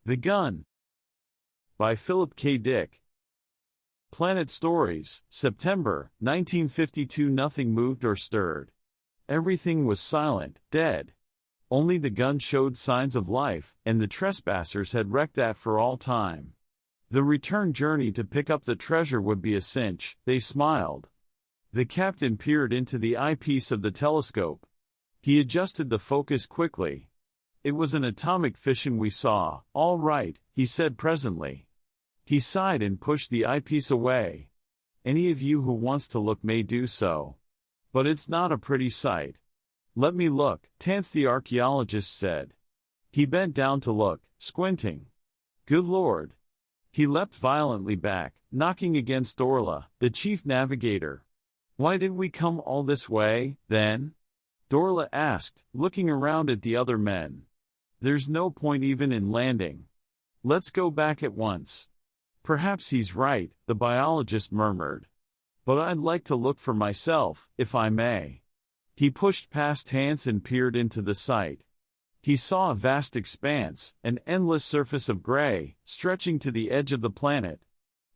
The Gun by Philip K. Dick. Planet Stories, September 1952. Nothing moved or stirred. Everything was silent, dead. Only the gun showed signs of life, and the trespassers had wrecked that for all time. The return journey to pick up the treasure would be a cinch, they smiled. The captain peered into the eyepiece of the telescope. He adjusted the focus quickly. It was an atomic fission we saw, all right, he said presently. He sighed and pushed the eyepiece away. Any of you who wants to look may do so. But it's not a pretty sight. Let me look, Tance the archaeologist said. He bent down to look, squinting. Good Lord. He leapt violently back, knocking against Dorla, the chief navigator. Why did we come all this way, then? Dorla asked, looking around at the other men. There's no point even in landing. Let's go back at once. Perhaps he's right, the biologist murmured. But I'd like to look for myself, if I may. He pushed past Hans and peered into the sight. He saw a vast expanse, an endless surface of gray, stretching to the edge of the planet.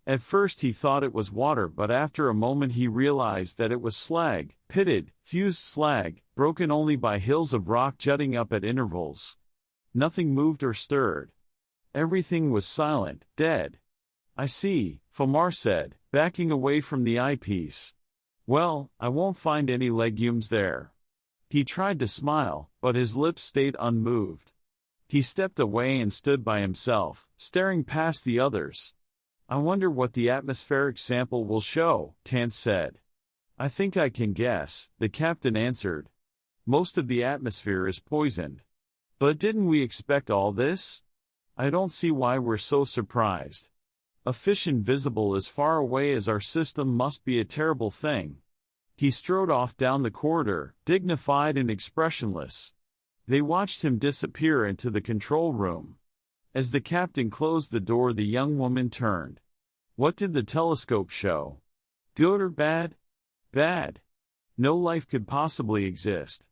At first he thought it was water, but after a moment he realized that it was slag, pitted, fused slag, broken only by hills of rock jutting up at intervals. Nothing moved or stirred. Everything was silent, dead. I see, Fomar said, backing away from the eyepiece. Well, I won't find any legumes there. He tried to smile, but his lips stayed unmoved. He stepped away and stood by himself, staring past the others. I wonder what the atmospheric sample will show, Tance said. I think I can guess, the captain answered. Most of the atmosphere is poisoned. But didn't we expect all this? I don't see why we're so surprised. A fission visible as far away as our system must be a terrible thing. He strode off down the corridor, dignified and expressionless. They watched him disappear into the control room. As the captain closed the door, the young woman turned. What did the telescope show? Good or bad? Bad. No life could possibly exist.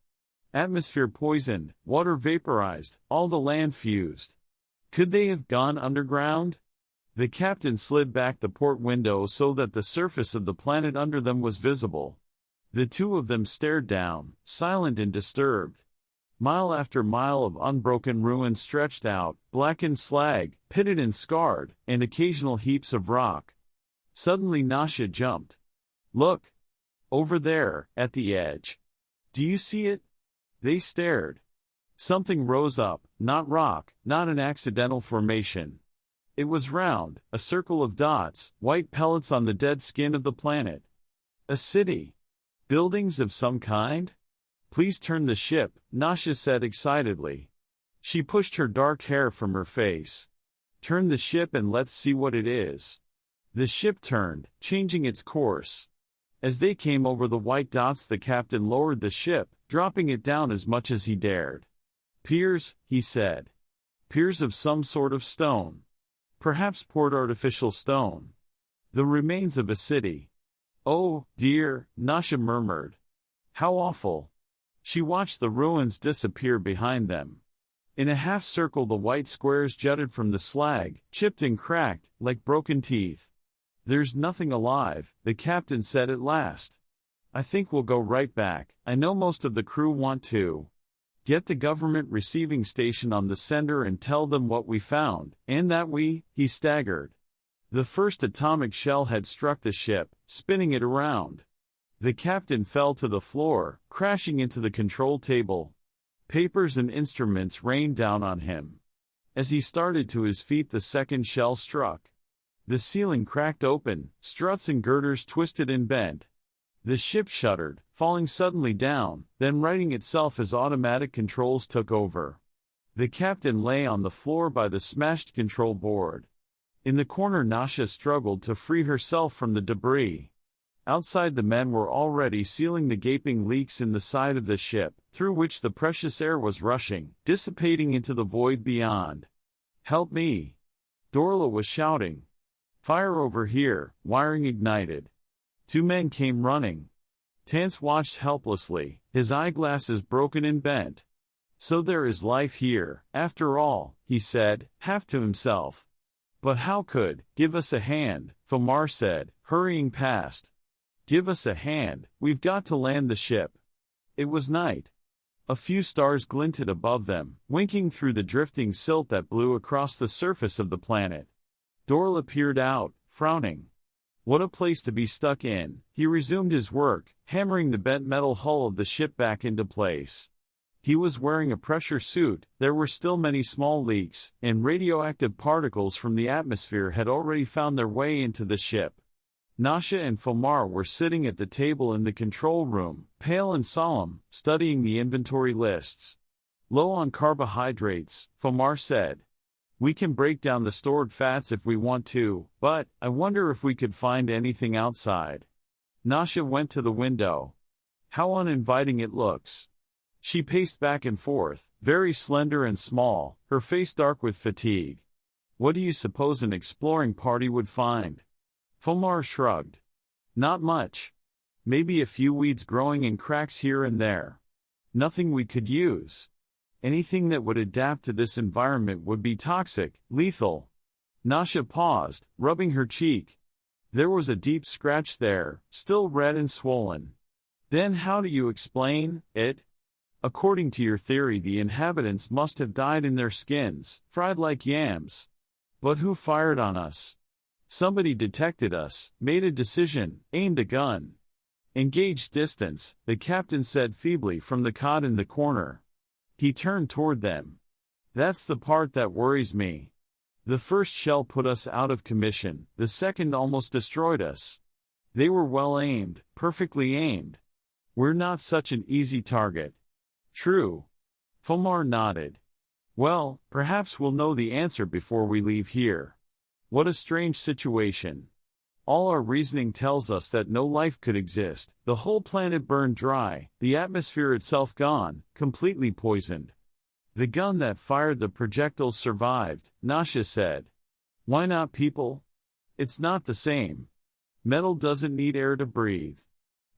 Atmosphere poisoned, water vaporized, all the land fused. Could they have gone underground? The captain slid back the port window so that the surface of the planet under them was visible. The two of them stared down, silent and disturbed. Mile after mile of unbroken ruin stretched out, blackened slag, pitted and scarred, and occasional heaps of rock. Suddenly Nasha jumped. Look! Over there, at the edge. Do you see it? They stared. Something rose up, not rock, not an accidental formation. It was round, a circle of dots, white pellets on the dead skin of the planet. A city. Buildings of some kind? Please turn the ship, Nasha said excitedly. She pushed her dark hair from her face. Turn the ship and let's see what it is. The ship turned, changing its course. As they came over the white dots, the captain lowered the ship, dropping it down as much as he dared. Piers, he said. Piers of some sort of stone. Perhaps poured artificial stone. The remains of a city. Oh, dear, Nasha murmured. How awful. She watched the ruins disappear behind them. In a half circle the white squares jutted from the slag, chipped and cracked, like broken teeth. There's nothing alive, the captain said at last. I think we'll go right back. I know most of the crew want to. Get the government receiving station on the sender and tell them what we found, and that he staggered. The first atomic shell had struck the ship, spinning it around. The captain fell to the floor, crashing into the control table. Papers and instruments rained down on him. As he started to his feet, the second shell struck. The ceiling cracked open, struts and girders twisted and bent. The ship shuddered, falling suddenly down, then righting itself as automatic controls took over. The captain lay on the floor by the smashed control board. In the corner Nasha struggled to free herself from the debris. Outside the men were already sealing the gaping leaks in the side of the ship, through which the precious air was rushing, dissipating into the void beyond. Help me! Dorla was shouting. Fire over here, wiring ignited. Two men came running. Tance watched helplessly, his eyeglasses broken and bent. So there is life here, after all, he said, half to himself. But how could, give us a hand, Fomar said, hurrying past. Give us a hand, we've got to land the ship. It was night. A few stars glinted above them, winking through the drifting silt that blew across the surface of the planet. Dorla peered out, frowning. What a place to be stuck in. He resumed his work, hammering the bent metal hull of the ship back into place. He was wearing a pressure suit. There were still many small leaks, and radioactive particles from the atmosphere had already found their way into the ship. Nasha and Fomar were sitting at the table in the control room, pale and solemn, studying the inventory lists. Low on carbohydrates, Fomar said. We can break down the stored fats if we want to, but I wonder if we could find anything outside. Nasha went to the window. How uninviting it looks. She paced back and forth, very slender and small, her face dark with fatigue. What do you suppose an exploring party would find? Fomar shrugged. Not much. Maybe a few weeds growing in cracks here and there. Nothing we could use. Anything that would adapt to this environment would be toxic, lethal. Nasha paused, rubbing her cheek. There was a deep scratch there, still red and swollen. Then how do you explain it? According to your theory, the inhabitants must have died in their skins, fried like yams. But who fired on us? Somebody detected us, made a decision, aimed a gun. Engage distance, the captain said feebly from the cot in the corner. He turned toward them. That's the part that worries me. The first shell put us out of commission, the second almost destroyed us. They were well aimed, perfectly aimed. We're not such an easy target. True. Fomar nodded. Well, perhaps we'll know the answer before we leave here. What a strange situation. All our reasoning tells us that no life could exist, the whole planet burned dry, the atmosphere itself gone, completely poisoned. The gun that fired the projectiles survived, Nasha said. Why not people? It's not the same. Metal doesn't need air to breathe.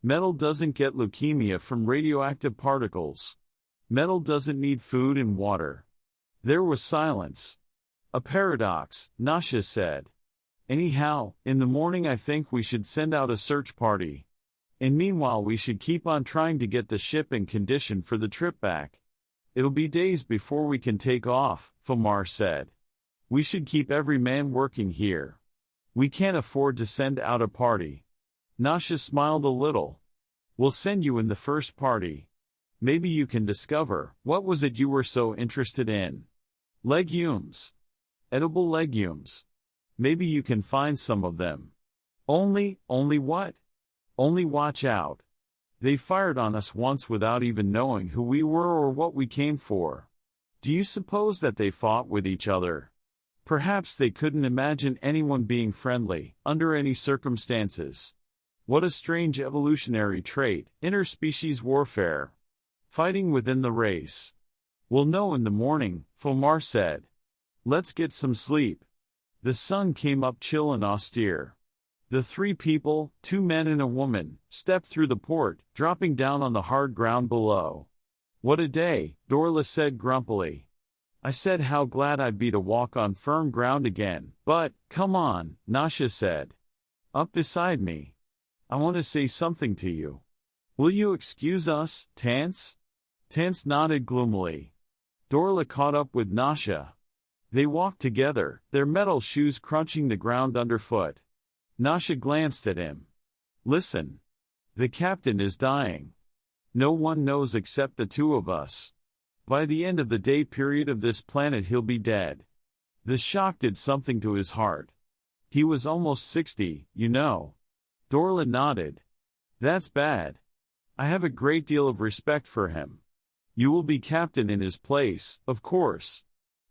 Metal doesn't get leukemia from radioactive particles. Metal doesn't need food and water. There was silence. A paradox, Nasha said. Anyhow, in the morning I think we should send out a search party. And meanwhile we should keep on trying to get the ship in condition for the trip back. It'll be days before we can take off, Fomar said. We should keep every man working here. We can't afford to send out a party. Nasha smiled a little. We'll send you in the first party. Maybe you can discover, what was it you were so interested in? Legumes. Edible legumes. Maybe you can find some of them. Only what? Only watch out. They fired on us once without even knowing who we were or what we came for. Do you suppose that they fought with each other? Perhaps they couldn't imagine anyone being friendly, under any circumstances. What a strange evolutionary trait, interspecies warfare. Fighting within the race. We'll know in the morning, Fomar said. Let's get some sleep. The sun came up chill and austere. The three people, 2 men and a woman, stepped through the port, dropping down on the hard ground below. What a day, Dorla said grumpily. I said how glad I'd be to walk on firm ground again, but, come on, Nasha said. Up beside me. I want to say something to you. Will you excuse us, Tance? Tance nodded gloomily. Dorla caught up with Nasha. They walked together, their metal shoes crunching the ground underfoot. Nasha glanced at him. Listen. The captain is dying. No one knows except the 2 of us. By the end of the day period of this planet he'll be dead. The shock did something to his heart. He was almost 60, you know. Dorla nodded. That's bad. I have a great deal of respect for him. You will be captain in his place, of course.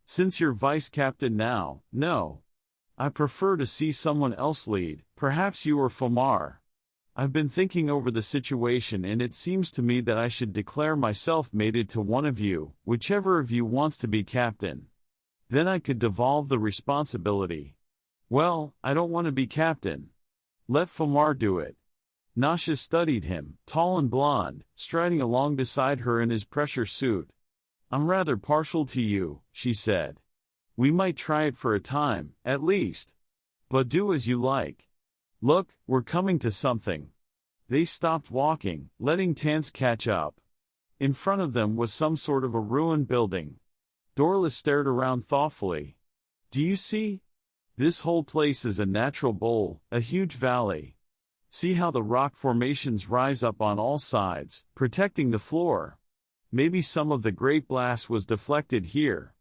Since you're vice captain now, no. I prefer to see someone else lead, perhaps you or Fomar. I've been thinking over the situation and it seems to me that I should declare myself mated to one of you, whichever of you wants to be captain. Then I could devolve the responsibility. Well, I don't want to be captain. Let Fomar do it. Nasha studied him, tall and blond, striding along beside her in his pressure suit. I'm rather partial to you, she said. We might try it for a time, at least. But do as you like. Look, we're coming to something. They stopped walking, letting Tance catch up. In front of them was some sort of a ruined building. Dorla stared around thoughtfully. Do you see? This whole place is a natural bowl, a huge valley. See how the rock formations rise up on all sides, protecting the floor. Maybe some of the great blast was deflected here.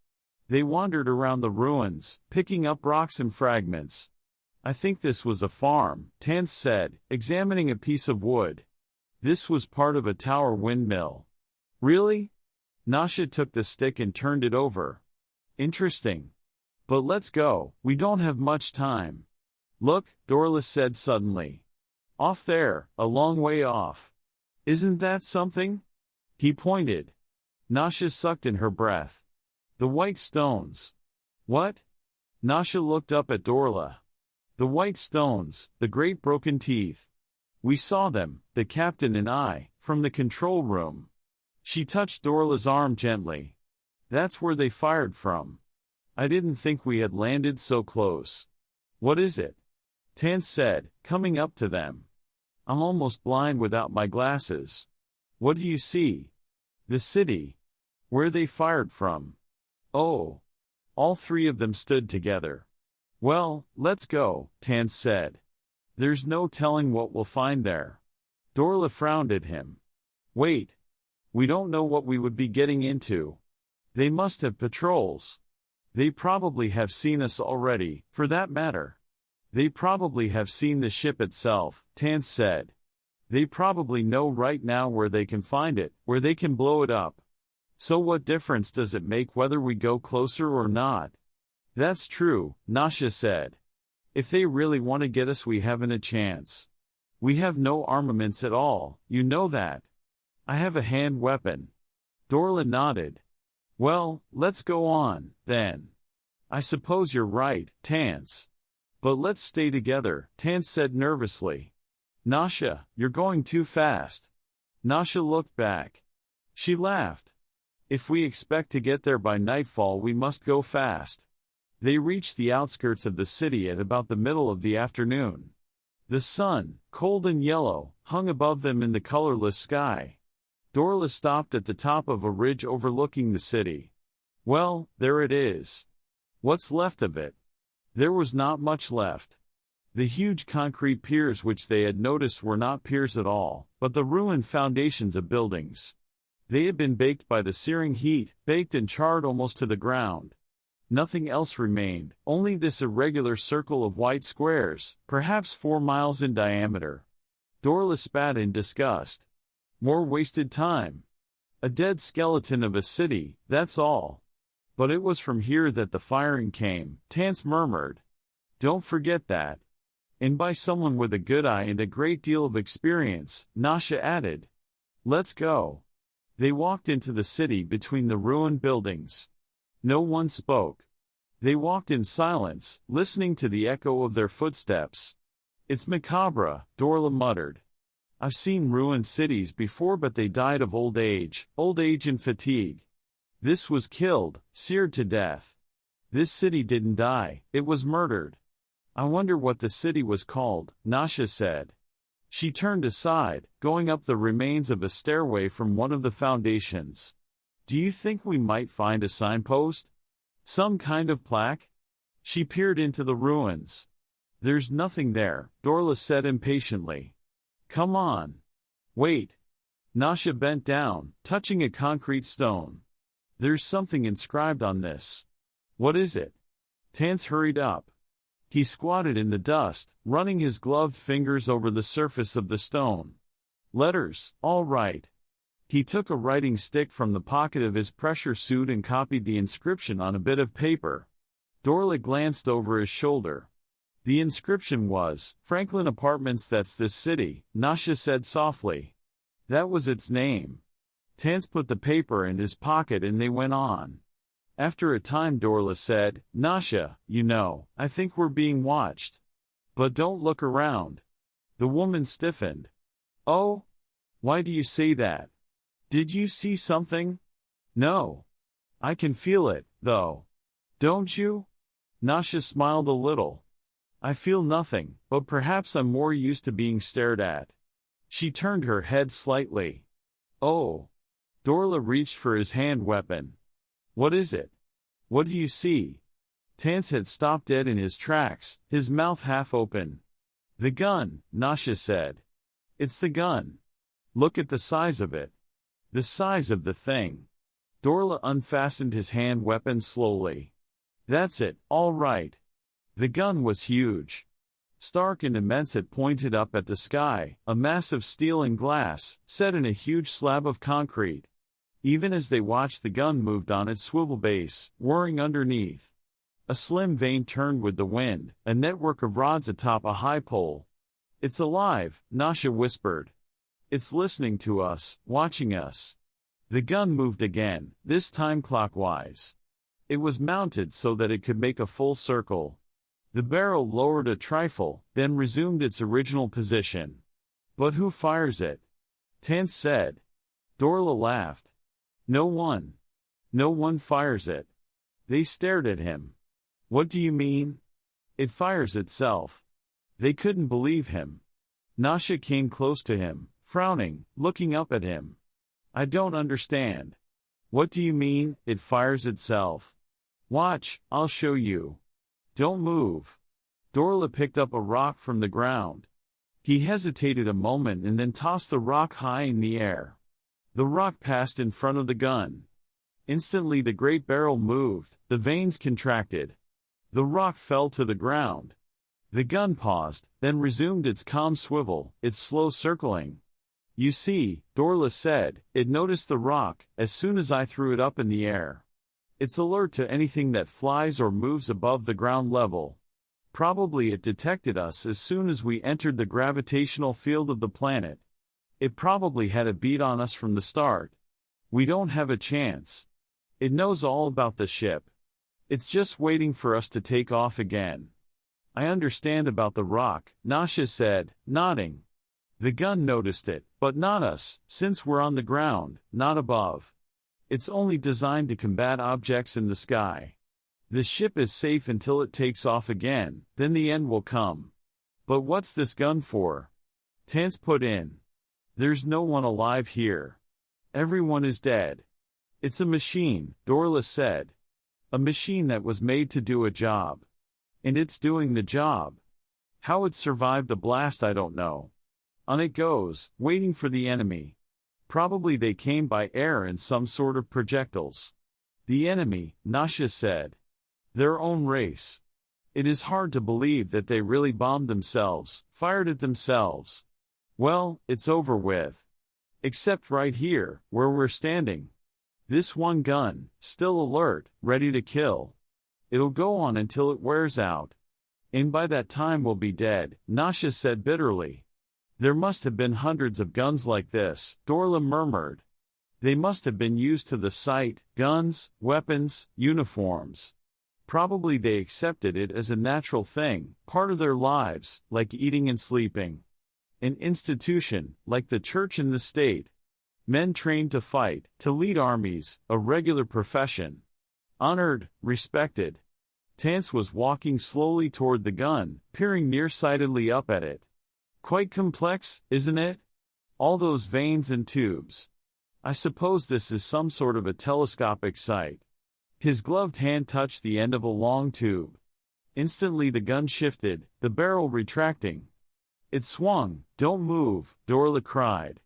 They wandered around the ruins, picking up rocks and fragments. I think this was a farm, Tance said, examining a piece of wood. This was part of a tower windmill. Really? Nasha took the stick and turned it over. Interesting. But let's go, we don't have much time. Look, Dorla said suddenly. Off there, a long way off. Isn't that something? He pointed. Nasha sucked in her breath. The white stones. What? Nasha looked up at Dorla. The white stones, the great broken teeth. We saw them, the captain and I, from the control room. She touched Dorla's arm gently. That's where they fired from. I didn't think we had landed so close. What is it? Tance said, coming up to them. I'm almost blind without my glasses. What do you see? The city. Where they fired from. Oh. All three of them stood together. Well, let's go, Tance said. There's no telling what we'll find there. Dorla frowned at him. Wait. We don't know what we would be getting into. They must have patrols. They probably have seen us already, for that matter. They probably have seen the ship itself, Tance said. They probably know right now where they can find it, where they can blow it up. So what difference does it make whether we go closer or not? That's true, Nasha said. If they really want to get us, we haven't a chance. We have no armaments at all, you know that. I have a hand weapon. Dorla nodded. Well, let's go on, then. I suppose you're right, Tance. But let's stay together, Tance said nervously. Nasha, you're going too fast. Nasha looked back. She laughed. If we expect to get there by nightfall, we must go fast. They reached the outskirts of the city at about the middle of the afternoon. The sun, cold and yellow, hung above them in the colorless sky. Dorla stopped at the top of a ridge overlooking the city. Well, there it is. What's left of it? There was not much left. The huge concrete piers which they had noticed were not piers at all, but the ruined foundations of buildings. They had been baked by the searing heat, baked and charred almost to the ground. Nothing else remained, only this irregular circle of white squares, perhaps 4 miles in diameter. Dorla spat in disgust. More wasted time. A dead skeleton of a city, that's all. But it was from here that the firing came, Tance murmured. Don't forget that. And by someone with a good eye and a great deal of experience, Nasha added. Let's go. They walked into the city between the ruined buildings. No one spoke. They walked in silence, listening to the echo of their footsteps. It's macabre, Dorla muttered. I've seen ruined cities before, but they died of old age and fatigue. This was killed, seared to death. This city didn't die, it was murdered. I wonder what the city was called, Nasha said. She turned aside, going up the remains of a stairway from one of the foundations. Do you think we might find a signpost? Some kind of plaque? She peered into the ruins. There's nothing there, Dorla said impatiently. Come on. Wait. Nasha bent down, touching a concrete stone. There's something inscribed on this. What is it? Tance hurried up. He squatted in the dust, running his gloved fingers over the surface of the stone. Letters, all right. He took a writing stick from the pocket of his pressure suit and copied the inscription on a bit of paper. Dorla glanced over his shoulder. The inscription was, Franklin Apartments, that's this city, Nasha said softly. That was its name. Tance put the paper in his pocket and they went on. After a time Dorla said, Nasha, you know, I think we're being watched. But don't look around. The woman stiffened. Oh? Why do you say that? Did you see something? No. I can feel it, though. Don't you? Nasha smiled a little. I feel nothing, but perhaps I'm more used to being stared at. She turned her head slightly. Oh. Dorla reached for his hand weapon. What is it? What do you see? Tance had stopped dead in his tracks, his mouth half open. The gun, Nasha said. It's the gun. Look at the size of it. The size of the thing. Dorla unfastened his hand weapon slowly. That's it, all right. The gun was huge. Stark and immense, it pointed up at the sky, a mass of steel and glass, set in a huge slab of concrete. Even as they watched, the gun moved on its swivel base, whirring underneath. A slim vane turned with the wind, a network of rods atop a high pole. It's alive, Nasha whispered. It's listening to us, watching us. The gun moved again, this time clockwise. It was mounted so that it could make a full circle. The barrel lowered a trifle, then resumed its original position. But who fires it? Tance said. Dorla laughed. No one. No one fires it. They stared at him. What do you mean? It fires itself. They couldn't believe him. Nasha came close to him, frowning, looking up at him. I don't understand. What do you mean, it fires itself? Watch, I'll show you. Don't move. Dorla picked up a rock from the ground. He hesitated a moment and then tossed the rock high in the air. The rock passed in front of the gun. Instantly the great barrel moved, the vanes contracted. The rock fell to the ground. The gun paused, then resumed its calm swivel, its slow circling. You see, Dorla said, it noticed the rock, as soon as I threw it up in the air. It's alert to anything that flies or moves above the ground level. Probably it detected us as soon as we entered the gravitational field of the planet. It probably had a beat on us from the start. We don't have a chance. It knows all about the ship. It's just waiting for us to take off again. I understand about the rock, Nasha said, nodding. The gun noticed it, but not us, since we're on the ground, not above. It's only designed to combat objects in the sky. The ship is safe until it takes off again, then the end will come. But what's this gun for? Tance put in. There's no one alive here. Everyone is dead. It's a machine, Dorla said. A machine that was made to do a job. And it's doing the job. How it survived the blast I don't know. On it goes, waiting for the enemy. Probably they came by air in some sort of projectiles. The enemy, Nasha said. Their own race. It is hard to believe that they really bombed themselves, fired at themselves. Well, it's over with. Except right here, where we're standing. This one gun, still alert, ready to kill. It'll go on until it wears out. And by that time we'll be dead, Nasha said bitterly. There must have been hundreds of guns like this, Dorla murmured. They must have been used to the sight, guns, weapons, uniforms. Probably they accepted it as a natural thing, part of their lives, like eating and sleeping. An institution, like the church and the state. Men trained to fight, to lead armies, a regular profession. Honored, respected. Tance was walking slowly toward the gun, peering nearsightedly up at it. Quite complex, isn't it? All those vanes and tubes. I suppose this is some sort of a telescopic sight. His gloved hand touched the end of a long tube. Instantly the gun shifted, the barrel retracting. It swung. Don't move, Dorla cried.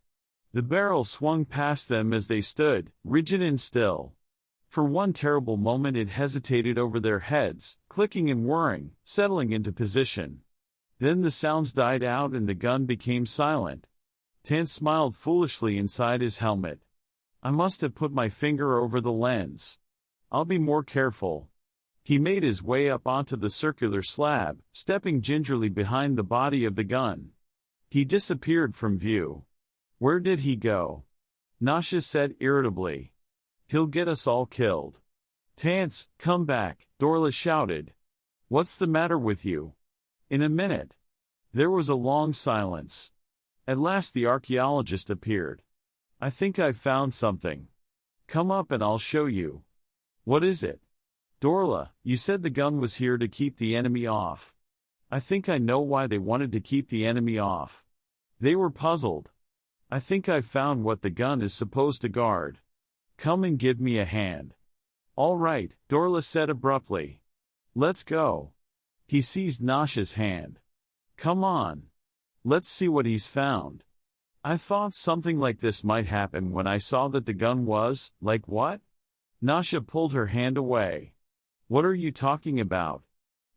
The barrel swung past them as they stood, rigid and still. For one terrible moment it hesitated over their heads, clicking and whirring, settling into position. Then the sounds died out and the gun became silent. Tance smiled foolishly inside his helmet. I must have put my finger over the lens. I'll be more careful. He made his way up onto the circular slab, stepping gingerly behind the body of the gun. He disappeared from view. Where did he go? Nasha said irritably. He'll get us all killed. Tance, come back, Dorla shouted. What's the matter with you? In a minute. There was a long silence. At last the archaeologist appeared. I think I've found something. Come up and I'll show you. What is it? Dorla, you said the gun was here to keep the enemy off. I think I know why they wanted to keep the enemy off. They were puzzled. I think I've found what the gun is supposed to guard. Come and give me a hand. All right, Dorla said abruptly. Let's go. He seized Nasha's hand. Come on. Let's see what he's found. I thought something like this might happen when I saw that the gun was, like what? Nasha pulled her hand away. What are you talking about?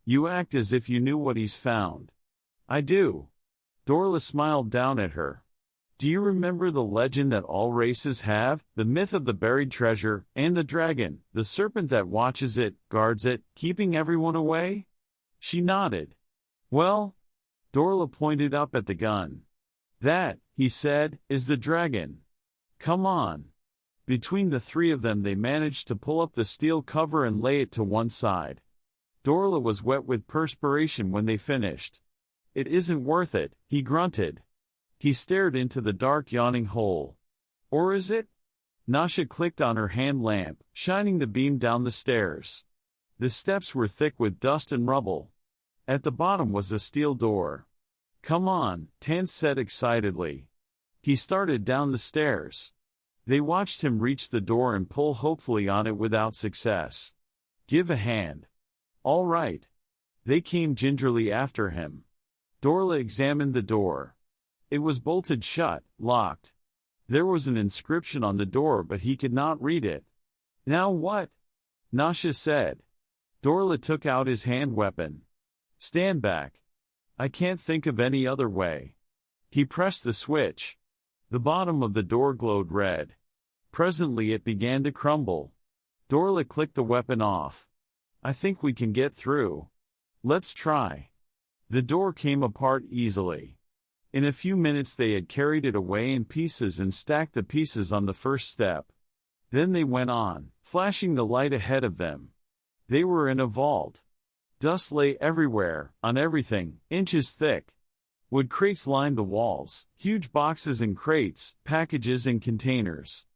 You act as if you knew what he's found. I do. Dorla smiled down at her. Do you remember the legend that all races have, the myth of the buried treasure, and the dragon, the serpent that watches it, guards it, keeping everyone away? She nodded. Well, Dorla pointed up at the gun. That, he said, is the dragon. Come on. Between the three of them they managed to pull up the steel cover and lay it to one side. Dorla was wet with perspiration when they finished. It isn't worth it, he grunted. He stared into the dark yawning hole. Or is it? Nasha clicked on her hand lamp, shining the beam down the stairs. The steps were thick with dust and rubble. At the bottom was a steel door. Come on, Tance said excitedly. He started down the stairs. They watched him reach the door and pull hopefully on it without success. Give a hand. All right. They came gingerly after him. Dorla examined the door. It was bolted shut, locked. There was an inscription on the door but he could not read it. Now what? Nasha said. Dorla took out his hand weapon. Stand back. I can't think of any other way. He pressed the switch. The bottom of the door glowed red. Presently it began to crumble. Dorla clicked the weapon off. I think we can get through. Let's try. The door came apart easily. In a few minutes they had carried it away in pieces and stacked the pieces on the first step. Then they went on, flashing the light ahead of them. They were in a vault. Dust lay everywhere, on everything, inches thick. Wood crates lined the walls, huge boxes and crates, packages and containers.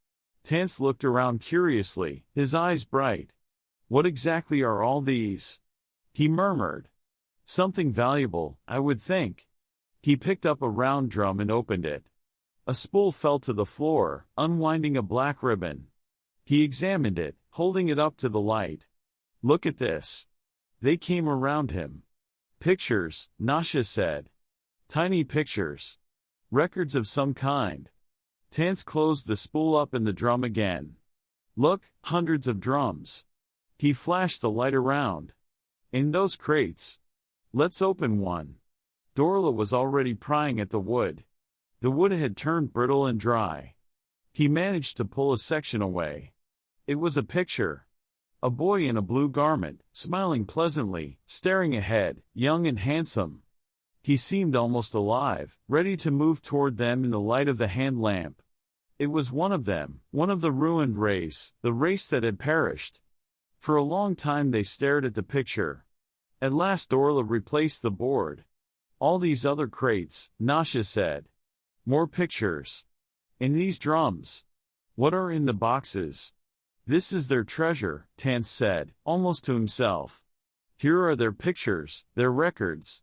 Tance looked around curiously, his eyes bright. What exactly are all these? He murmured. Something valuable, I would think. He picked up a round drum and opened it. A spool fell to the floor, unwinding a black ribbon. He examined it, holding it up to the light. Look at this. They came around him. Pictures, Nasha said. Tiny pictures. Records of some kind. Tance closed the spool up in the drum again. Look, hundreds of drums. He flashed the light around. In those crates. Let's open one. Dorla was already prying at the wood. The wood had turned brittle and dry. He managed to pull a section away. It was a picture. A boy in a blue garment, smiling pleasantly, staring ahead, young and handsome. He seemed almost alive, ready to move toward them in the light of the hand lamp. It was one of them, one of the ruined race, the race that had perished. For a long time they stared at the picture. At last Dorla replaced the board. All these other crates, Nasha said. More pictures. In these drums. What are in the boxes? This is their treasure, Tance said, almost to himself. Here are their pictures, their records.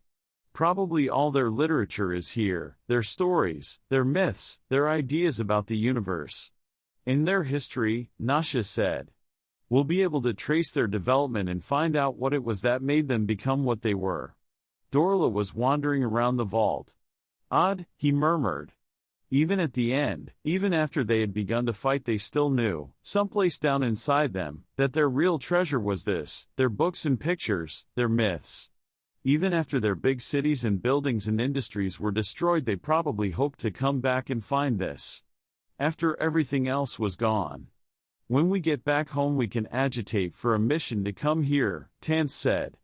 Probably all their literature is here, their stories, their myths, their ideas about the universe. In their history, Nasha said. We'll be able to trace their development and find out what it was that made them become what they were. Dorla was wandering around the vault. Odd, he murmured. Even at the end, even after they had begun to fight, they still knew, someplace down inside them, that their real treasure was this, their books and pictures, their myths. Even after their big cities and buildings and industries were destroyed, they probably hoped to come back and find this. After everything else was gone. When we get back home we can agitate for a mission to come here, Tance said.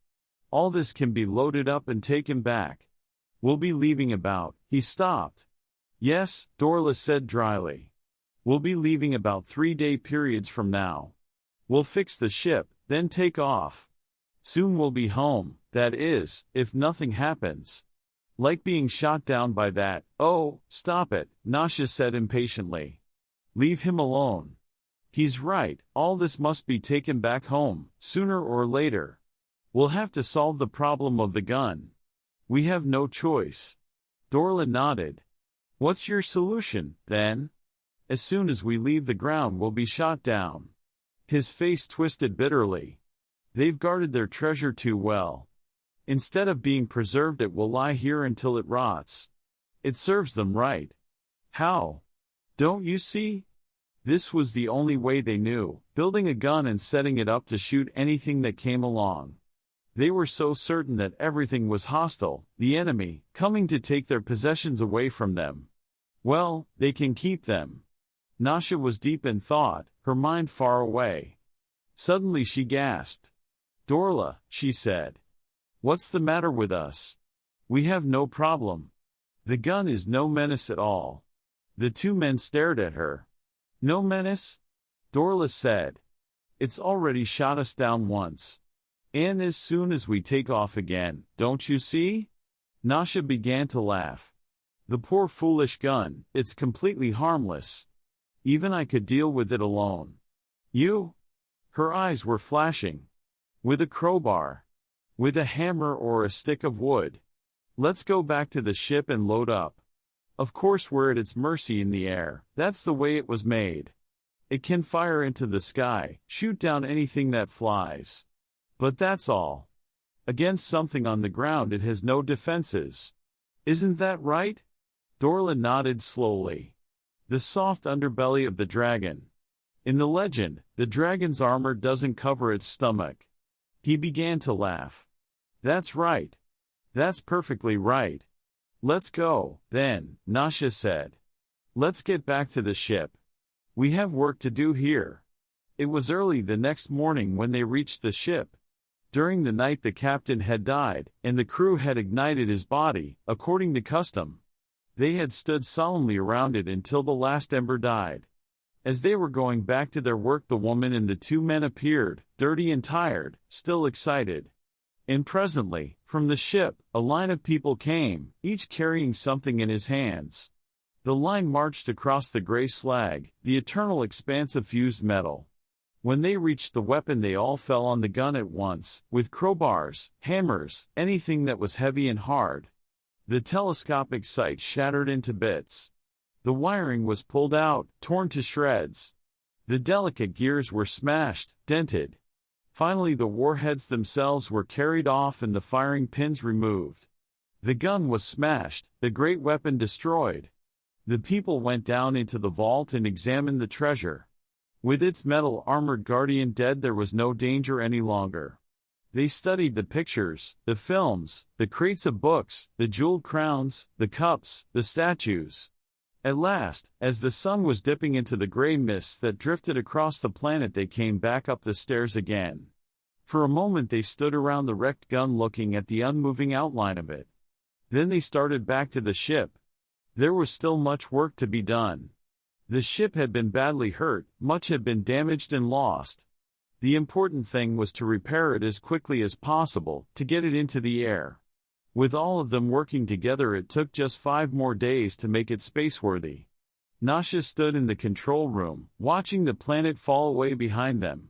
All this can be loaded up and taken back. We'll be leaving about, he stopped. Yes, Dorla said dryly. We'll be leaving about 3-day periods from now. We'll fix the ship, then take off. Soon we'll be home, that is, if nothing happens. Like being shot down by that. Oh, stop it, Nasha said impatiently. Leave him alone. He's right, all this must be taken back home, sooner or later. We'll have to solve the problem of the gun. We have no choice. Dorla nodded. What's your solution, then? As soon as we leave the ground we'll be shot down. His face twisted bitterly. They've guarded their treasure too well. Instead of being preserved it will lie here until it rots. It serves them right. How? Don't you see? This was the only way they knew, building a gun and setting it up to shoot anything that came along. They were so certain that everything was hostile, the enemy, coming to take their possessions away from them. Well, they can keep them. Nasha was deep in thought, her mind far away. Suddenly she gasped. Dorla, she said. What's the matter with us? We have no problem. The gun is no menace at all. The two men stared at her. No menace? Dorla said. It's already shot us down once. And as soon as we take off again, don't you see? Nasha began to laugh. The poor foolish gun, it's completely harmless. Even I could deal with it alone. You? Her eyes were flashing. With a crowbar. With a hammer or a stick of wood. Let's go back to the ship and load up. Of course we're at its mercy in the air, that's the way it was made. It can fire into the sky, shoot down anything that flies. But that's all. Against something on the ground it has no defenses. Isn't that right? Dorla nodded slowly. The soft underbelly of the dragon. In the legend, the dragon's armor doesn't cover its stomach. He began to laugh. That's right. That's perfectly right. Let's go, then, Nasha said. Let's get back to the ship. We have work to do here. It was early the next morning when they reached the ship. During the night the captain had died, and the crew had ignited his body, according to custom. They had stood solemnly around it until the last ember died. As they were going back to their work the woman and the two men appeared, dirty and tired, still excited. And presently, from the ship, a line of people came, each carrying something in his hands. The line marched across the gray slag, the eternal expanse of fused metal. When they reached the weapon they all fell on the gun at once, with crowbars, hammers, anything that was heavy and hard. The telescopic sight shattered into bits. The wiring was pulled out, torn to shreds. The delicate gears were smashed, dented. Finally the warheads themselves were carried off and the firing pins removed. The gun was smashed, the great weapon destroyed. The people went down into the vault and examined the treasure. With its metal-armored guardian dead there was no danger any longer. They studied the pictures, the films, the crates of books, the jeweled crowns, the cups, the statues. At last, as the sun was dipping into the gray mists that drifted across the planet they came back up the stairs again. For a moment they stood around the wrecked gun looking at the unmoving outline of it. Then they started back to the ship. There was still much work to be done. The ship had been badly hurt, much had been damaged and lost. The important thing was to repair it as quickly as possible, to get it into the air. With all of them working together it took just 5 more days to make it spaceworthy. Nasha stood in the control room, watching the planet fall away behind them.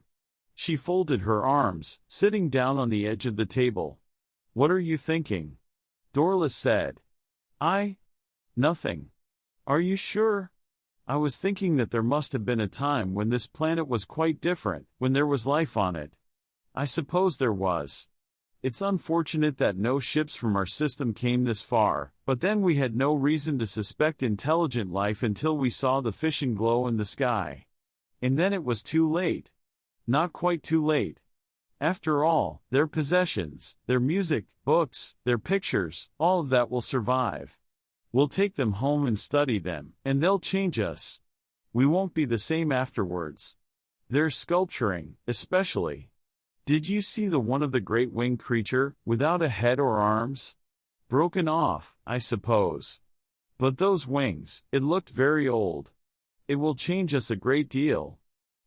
She folded her arms, sitting down on the edge of the table. What are you thinking? Dorla said. Nothing. Are you sure? I was thinking that there must have been a time when this planet was quite different, when there was life on it. I suppose there was. It's unfortunate that no ships from our system came this far, but then we had no reason to suspect intelligent life until we saw the fission glow in the sky. And then it was too late. Not quite too late. After all, their possessions, their music, books, their pictures, all of that will survive. We'll take them home and study them, and they'll change us. We won't be the same afterwards. There's sculpturing, especially. Did you see the one of the great winged creature, without a head or arms? Broken off, I suppose. But those wings, it looked very old. It will change us a great deal.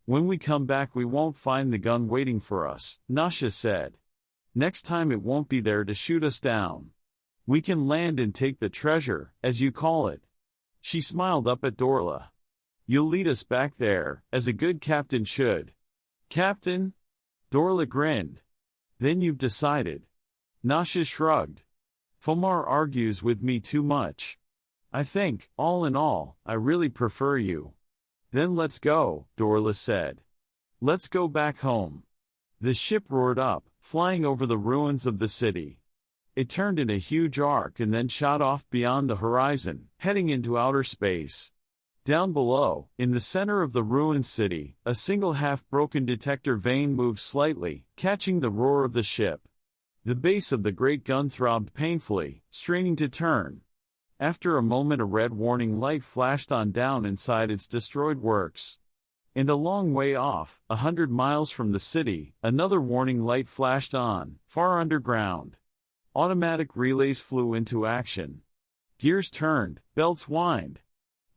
When we come back we won't find the gun waiting for us, Nasha said. Next time it won't be there to shoot us down. We can land and take the treasure, as you call it. She smiled up at Dorla. You'll lead us back there, as a good captain should. Captain? Dorla grinned. Then you've decided. Nasha shrugged. Fomar argues with me too much. I think, all in all, I really prefer you. Then let's go, Dorla said. Let's go back home. The ship roared up, flying over the ruins of the city. It turned in a huge arc and then shot off beyond the horizon, heading into outer space. Down below, in the center of the ruined city, a single half-broken detector vane moved slightly, catching the roar of the ship. The base of the great gun throbbed painfully, straining to turn. After a moment a red warning light flashed on down inside its destroyed works. And a long way off, 100 miles from the city, another warning light flashed on, far underground. Automatic relays flew into action. Gears turned, belts whined.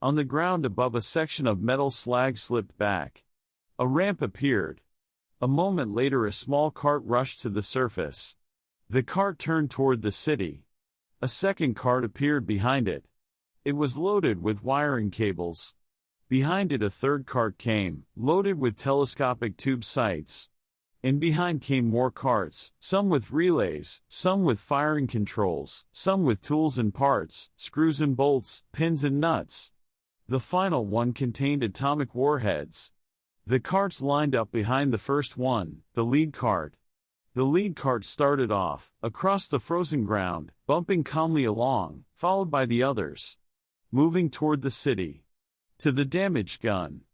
On the ground above a section of metal slag slipped back. A ramp appeared. A moment later a small cart rushed to the surface. The cart turned toward the city. A second cart appeared behind it. It was loaded with wiring cables. Behind it a third cart came, loaded with telescopic tube sights. And behind came more carts, some with relays, some with firing controls, some with tools and parts, screws and bolts, pins and nuts. The final one contained atomic warheads. The carts lined up behind the first one, the lead cart. The lead cart started off, across the frozen ground, bumping calmly along, followed by the others. Moving toward the city. To the damaged gun.